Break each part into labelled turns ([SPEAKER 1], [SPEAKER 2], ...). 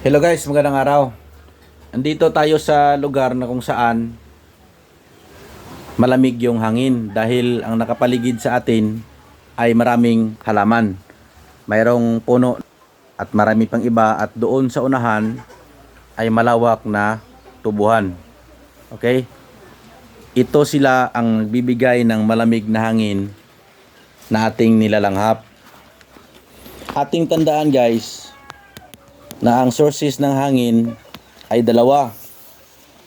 [SPEAKER 1] Hello guys, magandang araw. Andito tayo sa lugar na kung saan malamig yung hangin dahil ang nakapaligid sa atin ay maraming halaman. Mayroong puno at marami pang iba at doon sa unahan ay malawak na tubuhan. Okay? Ito sila ang nagbibigay ng malamig na hangin na ating nilalanghap. Ating tandaan guys, na ang sources ng hangin ay dalawa.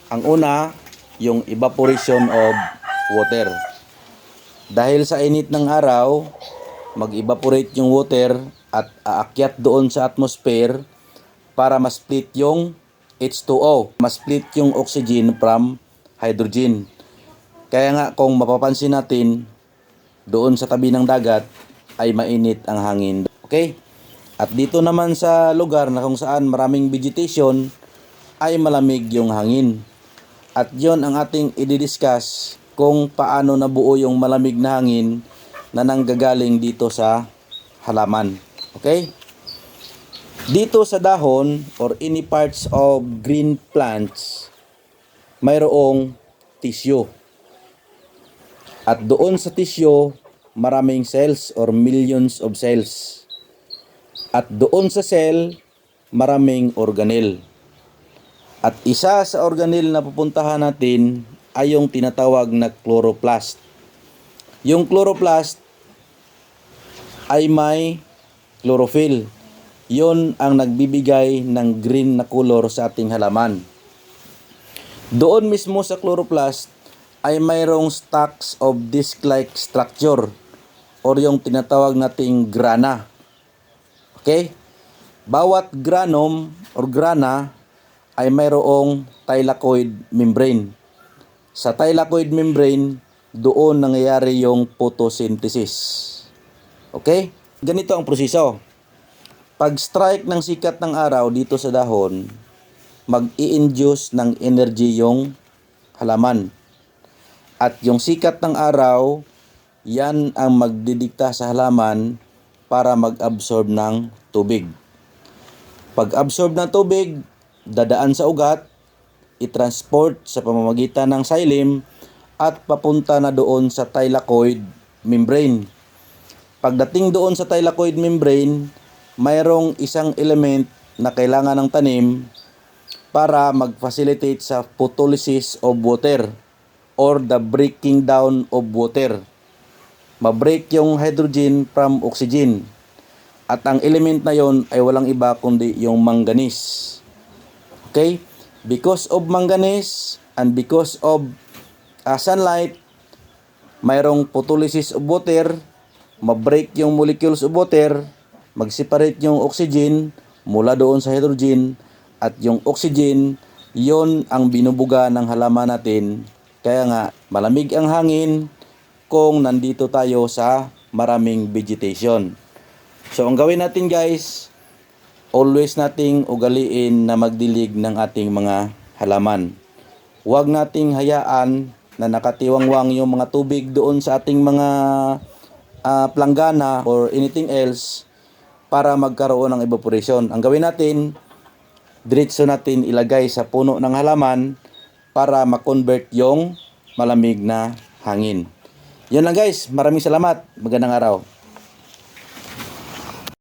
[SPEAKER 1] Ang una, yung evaporation of water. Dahil sa init ng araw, mag-evaporate yung water at aakyat doon sa atmosphere para ma-split yung H2O. Ma-split yung oxygen from hydrogen. Kaya nga kung mapapansin natin, doon sa tabi ng dagat ay mainit ang hangin. Okay? At dito naman sa lugar na kung saan maraming vegetation ay malamig yung hangin. At yon ang ating i-discuss kung paano nabuo yung malamig na hangin na nanggagaling dito sa halaman. Okay? Dito sa dahon or any parts of green plants, mayroong tissue. At doon sa tissue, maraming cells or millions of cells. At doon sa cell, maraming organelle. At isa sa organelle na pupuntahan natin ay yung tinatawag na chloroplast. Yung chloroplast ay may chlorophyll. Yon ang nagbibigay ng green na color sa ating halaman. Doon mismo sa chloroplast ay mayroong stacks of disc-like structure or yung tinatawag nating grana. Okay? Bawat granum or grana ay mayroong thylakoid membrane. Sa thylakoid membrane, doon nangyayari yung photosynthesis. Okay? Ganito ang proseso. Pag strike ng sikat ng araw dito sa dahon, mag-i-induce ng energy yung halaman. At yung sikat ng araw, yan ang magdidikta sa halaman para mag-absorb ng tubig. Pag-absorb ng tubig, dadaan sa ugat, i-transport sa pamamagitan ng xylem at papunta na doon sa thylakoid membrane. Pagdating doon sa thylakoid membrane, mayroong isang element na kailangan ng tanim para mag-facilitate sa photolysis of water or the breaking down of water. Ma-break yung hydrogen from oxygen. At ang element na yon ay walang iba kundi yung manganese. Okay? Because of manganese and because of sunlight, mayroong photolysis of water, ma-break yung molecules of water, mag-separate yung oxygen mula doon sa hydrogen, at yung oxygen, yon ang binubuga ng halaman natin. Kaya nga, malamig ang hangin kung nandito tayo sa maraming vegetation. So ang gawin natin guys, always nating ugaliin na magdilig ng ating mga halaman. Huwag nating hayaan na nakatiwangwang yung mga tubig doon sa ating mga planggana or anything else para magkaroon ng evaporation. Ang gawin natin, diretso natin ilagay sa puno ng halaman para ma-convert yung malamig na hangin. Yun lang guys, maraming salamat. Magandang araw.